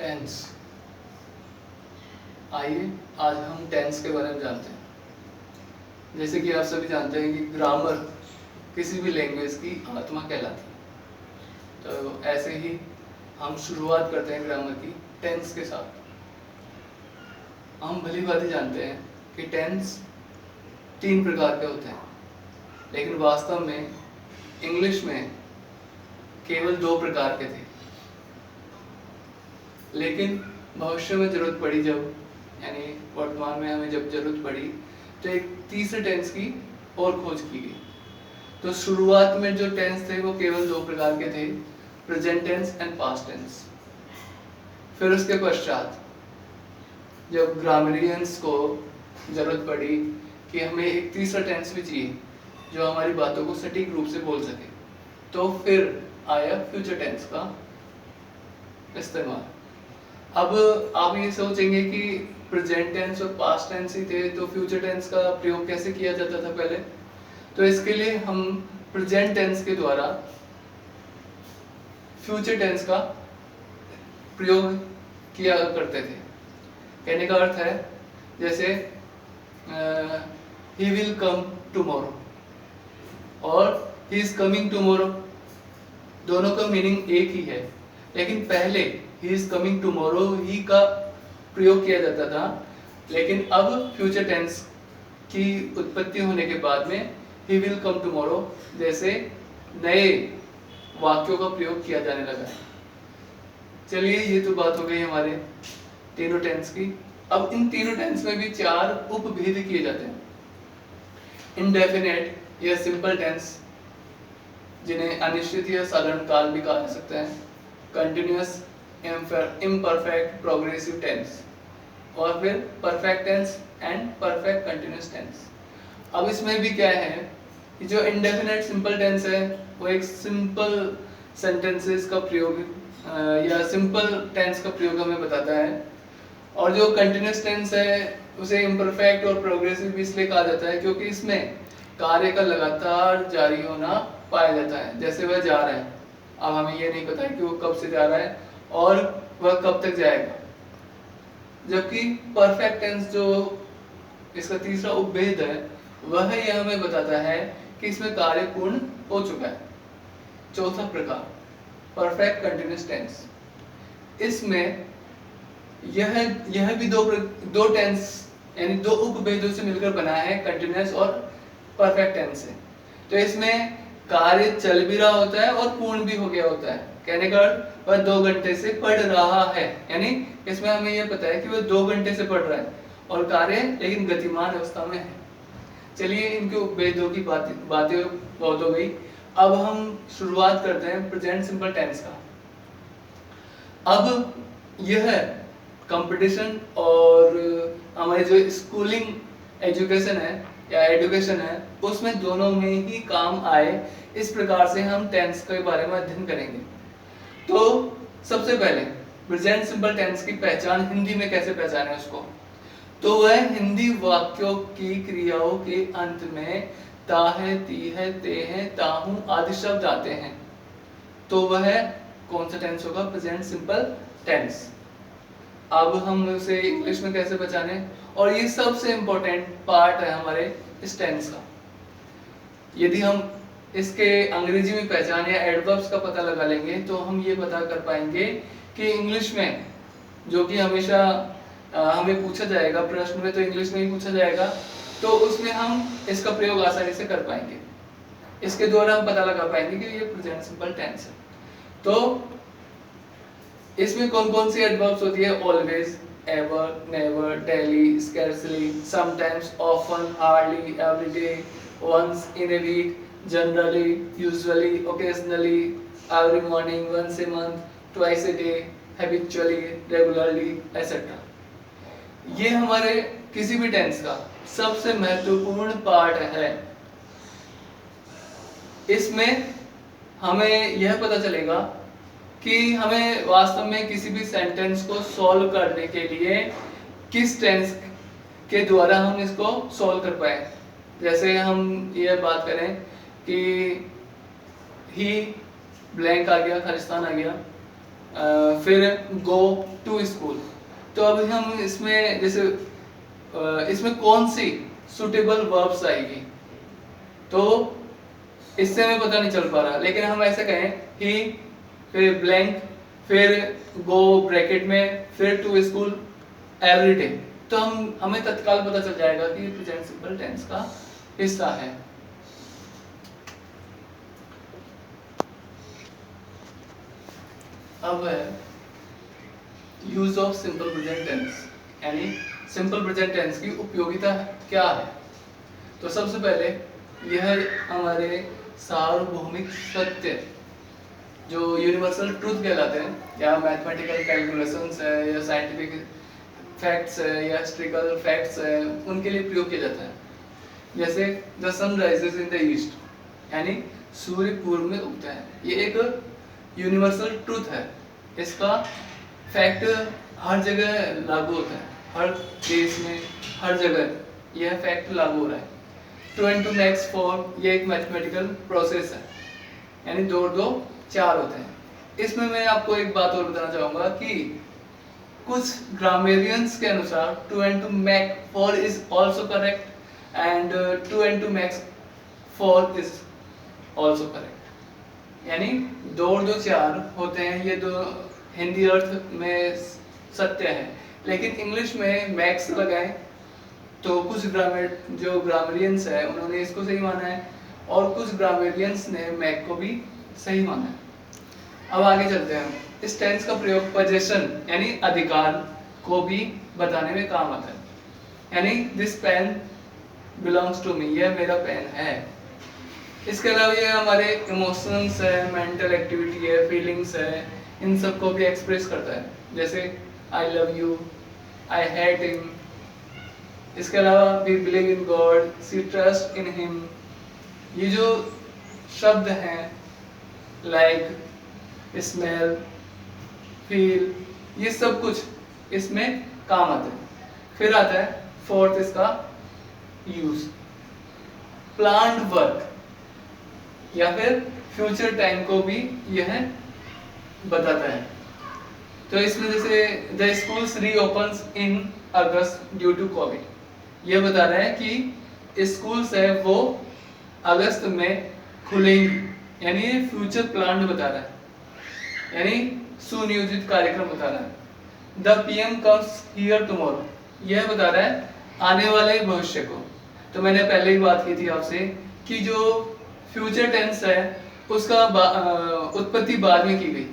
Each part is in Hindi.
टेंस। आइए आज हम टेंस के बारे में जानते हैं। जैसे कि आप सभी जानते हैं कि ग्रामर किसी भी लैंग्वेज की आत्मा कहलाती है, तो ऐसे ही हम शुरुआत करते हैं ग्रामर की टेंस के साथ। हम भली भांति जानते हैं कि टेंस 3 प्रकार के होते हैं, लेकिन वास्तव में इंग्लिश में केवल 2 प्रकार के थे। लेकिन भविष्य में जरूरत पड़ी, जब यानी वर्तमान में हमें जब जरूरत पड़ी, तो एक तीसरे टेंस की और खोज की गई। तो शुरुआत में जो टेंस थे वो केवल 2 प्रकार के थे, present tense and past tense. फिर उसके पश्चात जब ग्रामरियंस को जरूरत पड़ी कि हमें एक तीसरा टेंस भी चाहिए जो हमारी बातों को सटीक रूप से बोल सके, तो फिर आया फ्यूचर टेंस का इस्तेमाल। अब आप ये सोचेंगे कि प्रेजेंट टेंस और पास्ट टेंस ही थे, तो फ्यूचर टेंस का प्रयोग कैसे किया जाता था पहले? तो इसके लिए हम प्रेजेंट टेंस के द्वारा फ्यूचर टेंस का प्रयोग किया करते थे। कहने का अर्थ है जैसे ही विल कम टुमारो और ही इज कमिंग टुमारो, दोनों का मीनिंग एक ही है, लेकिन पहले ही इज कमिंग टुमारो ही का प्रयोग किया जाता था, लेकिन अब फ्यूचर टेंस की उत्पत्ति होने के बाद में ही विल कम टुमारो जैसे नए वाक्यों का प्रयोग किया जाने लगा है। चलिए, ये तो बात हो गई हमारे तीनों टेंस की। अब इन तीनों टेंस में भी 4 उपभेद किए जाते हैं। इंडेफिनेट या सिंपल टेंस, जिन्हें अनिश्चित या साधारण काल भी कहा जा सकता है, कंटिन्यूअस, इम्परफेक्ट, प्रोग्रेसिव टेंस, और फिर perfect tense and perfect continuous tense. अब इसमें भी क्या है कि जो इंडेफिनेट सिंपल टेंस है वो एक सिंपल सेंटेंसेस का प्रयोग या सिंपल टेंस का प्रयोग हमें बताता है, और जो कंटिन्यूअस टेंस है उसे इम्परफेक्ट और प्रोग्रेसिव भी इसलिए कहा जाता है क्योंकि इसमें कार्य का लगातार जारी होना पाया जाता है। जैसे वह जा रहा है, अब हमें ये नहीं पता है कि वो कब से जा रहा है और वह कब तक जाएगा। जबकि परफेक्ट टेंस, जो इसका तीसरा उपभेद है, वह यह हमें बताता है कि इसमें कार्य पूर्ण हो चुका है। चौथा प्रकार, परफेक्ट कंटिन्यूअस टेंस, इसमें यह भी दो टेंस यानी 2 उपभेदों से मिलकर बना है, कंटिन्यूअस और परफेक्ट टेंस से। तो इसमें कार्य चल भी रहा होता है और पूर्ण भी हो गया होता है। कहने का अर्थ वह 2 घंटे से पढ़ रहा है, यानी इसमें हमें यह पता है कि वह 2 घंटे से पढ़ रहा है और कार्य लेकिन गतिमान अवस्था में है। चलिए, इनके उपभेदों की बातें बहुत हो गई। अब हम शुरुआत करते हैं प्रेजेंट सिंपल टेंस का। अब यह कंपटीशन और हमारे जो स्कूलिंग एजुकेशन है या एजुकेशन है, उसमें दोनों में ही काम आए, इस प्रकार से हम टेंस के बारे में अध्ययन करेंगे। तो सबसे पहले प्रेजेंट सिंपल टेंस की पहचान हिंदी में कैसे पहचाने उसको, तो वह हिंदी वाक्यों की क्रियाओं के अंत में ता है, ती है, ते है, ताहू आदि शब्द आते हैं, तो वह कौन सा टेंस होगा? Present simple tense. अब हम उसे इंग्लिश में कैसे पहचाने, और ये सबसे इंपॉर्टेंट पार्ट है हमारे इस टेंस का। यदि हम इसके अंग्रेजी में पहचान या एडवर्ब्स का पता लगा लेंगे तो हम ये पता कर पाएंगे कि इंग्लिश में, जो कि हमेशा हमें पूछा जाएगा प्रश्न में, तो इंग्लिश में ही पूछा जाएगा, तो उसमें हम इसका प्रयोग आसानी से कर पाएंगे। इसके द्वारा हम पता लगा पाएंगे कि ये प्रेजेंट सिंपल टेंस है। तो इसमें कौन कौन सी एडवर्ब्स होती है? Always, ever, never, daily, scarcely, sometimes, often, hardly, everyday, once in a week, generally, usually, occasionally, every morning, once a month, twice a day, habitually, regularly, etcetera. ये हमारे किसी भी टेंस का सबसे महत्वपूर्ण पार्ट है। इसमें हमें यह पता चलेगा कि हमें वास्तव में किसी भी सेंटेंस को सॉल्व करने के लिए किस टेंस के द्वारा हम इसको सॉल्व कर पाए। जैसे हम ये बात करें कि ही ब्लैंक आ गया, खालिस्तान आ गया, फिर गो टू स्कूल। तो अब हम इसमें जैसे इसमें कौन सी सुटेबल वर्ब्स आएगी, तो इससे हमें पता नहीं चल पा रहा। लेकिन हम ऐसे कहें ही, फिर ब्लैंक, फिर गो ब्रैकेट में, फिर टू स्कूल, एवरी डे, तो हमें तत्काल पता चल जाएगा कि प्रेजेंट सिंपल टेंस का हिस्सा है। अब है use of simple present tense, यानी सिंपल प्रेजेंट टेंस की उपयोगिता क्या है। तो सबसे पहले यह हमारे सार्वभौमिक सत्य, जो यूनिवर्सल ट्रूथ कहलाते हैं, या मैथमेटिकल कैलकुलेशंस है, या साइंटिफिक फैक्ट्स है, या हिस्ट्रिकल फैक्ट्स है, उनके लिए प्रयोग किया जाता है। जैसे the sun rises in the east, यानी सूर्य पूर्व में उगता है। ये एक यूनिवर्सल ट्रूथ है, इसका फैक्ट हर जगह लागू होता है, हर देश में, हर जगह यह फैक्ट लागू हो रहा है। 2 into max 4 ये एक मैथमेटिकल प्रोसेस है, यानी 2 और 2 4 होते हैं। इसमें मैं आपको एक बात और बताना चाहूँगा कि कुछ ग्रामेरियंस के अनुसार 2 into max 4 is also correct and 2 into max 4 is also correct, यानी 2 और 2 4 होते हैं। ये दो हिंदी अर्थ में सत्य है, लेकिन इंग्लिश में मैक्स लगाएं तो कुछ जो ग्रामरियंस है उन्होंने इसको सही माना है, और कुछ ग्रामरियंस ने मैक को भी सही माना है। अब आगे चलते हैं। इस टेंस का प्रयोग पोजेशन यानी अधिकार को भी बताने में काम आता है, यानी this pen belongs to me, यह मेरा पेन है। इसके अलावा ये हमारे इमोशंस है, मेंटल एक्टिविटी है, फीलिंग्स है, इन सब को भी एक्सप्रेस करता है, जैसे I love you, I hate him. इसके अलावा we believe in God, she trust in him. ये जो शब्द हैं लाइक, स्मेल, फील, ये सब कुछ इसमें काम आते हैं। फिर आता है फोर्थ इसका यूज, प्लान्ड वर्क या फिर फ्यूचर टाइम को भी यह बताता है। तो इसमें जैसे the schools reopens in August due to covid, ये बता रहा है कि स्कूल्स है वो अगस्त में खुलेंगी, यानी ये फ्यूचर प्लान बता रहा है, यानी सुनियोजित कार्यक्रम बता रहा है। The PM comes here tomorrow, यह बता रहा है आने वाले भविष्य को। तो मैंने पहले ही बात की थी आपसे कि जो फ्यूचर टेंस है उसका उत्पत्ति बाद में की गई।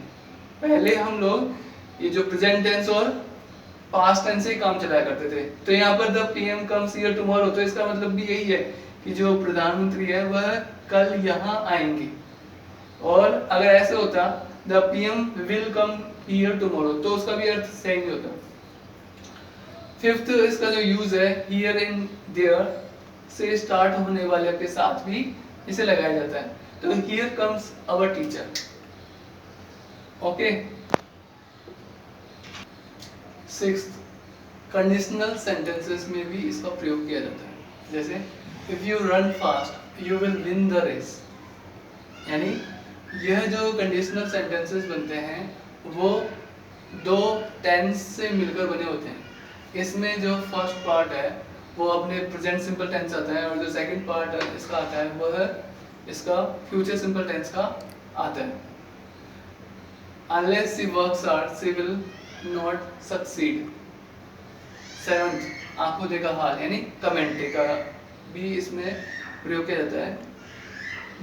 पहले हम लोग ये जो प्रेजेंट टेंस और पास्ट टेंस से ही काम चलाया करते थे। तो यहाँ पर the PM comes here tomorrow, तो इसका मतलब भी यही है कि जो प्रधानमंत्री है वह कल यहाँ आएंगे। और अगर ऐसे होता the PM will come here tomorrow, तो उसका भी अर्थ सही होता। फिफ्थ इसका जो यूज है हियर इन देयर से स्टार्ट होने वाले के साथ भी इसे लगाया जाता है। तो here comes our teacher, okay. Sixth, conditional sentences में भी इसका प्रयोग किया जाता है, जैसे if you run fast you will win the race, यानी यह जो कंडीशनल सेंटेंसेस बनते हैं वो दो टेंस से मिलकर बने होते हैं। इसमें जो फर्स्ट पार्ट है वो अपने प्रेजेंट सिंपल टेंस आता है, और जो सेकंड पार्ट इसका आता है वह इसका फ्यूचर सिंपल टेंस का आता है। Unless she works hard, she will not succeed. Seventh, आंखों देखा हाल यानी कमेंट का भी इसमें प्रयोग किया जाता है।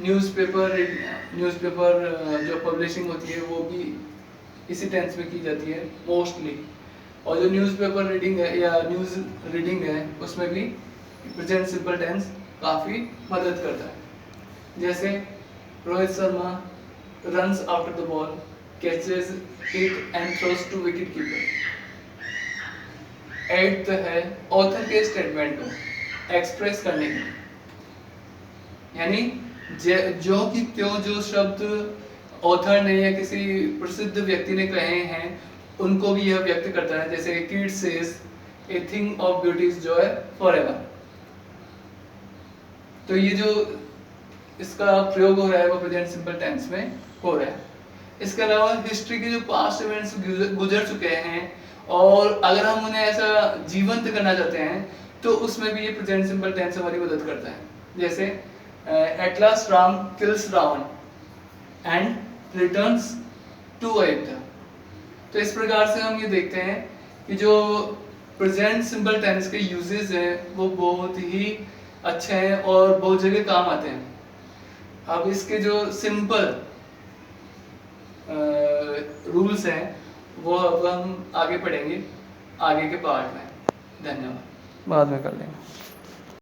न्यूज़पेपर जो पब्लिशिंग होती है वो भी इसी टेंस में की जाती है मोस्टली, और जो न्यूज़पेपर रीडिंग है या न्यूज़ रीडिंग है उसमें भी प्रेजेंट सिंपल टेंस काफ़ी मदद करता है। जैसे Rohit Sharma runs after the ball, catches it and throws to wicket keeper। 8th है ऑथर के स्टेटमेंट को एक्सप्रेस करने के, यानी जो कि त्यों जो शब्द ऑथर ने या किसी प्रसिद्ध व्यक्ति ने कहे हैं उनको भी यह व्यक्त करता है। जैसे Keats says a thing of beauty is joy forever। तो ये जो इसका प्रयोग हो रहा है वो प्रेजेंट सिंपल टेंस में हो रहा है। इसके अलावा हिस्ट्री के जो पास्ट इवेंट्स गुजर चुके हैं और अगर हम उन्हें ऐसा जीवंत करना चाहते हैं तो उसमें भी ये प्रेजेंट सिंपल टेंस हमारी मदद करता है। जैसे at last Ram kills Ravan and returns to Ayodhya. तो इस प्रकार से हम ये देखते हैं कि जो प्रेजेंट सिंपल टेंस के यूजेस हैं वो बहुत ही अच्छे हैं और बहुत जगह काम आते हैं। अब इसके जो सिंपल रूल्स हैं वो अब हम आगे पढ़ेंगे आगे के पार्ट में। धन्यवाद। बाद में कर लेंगे।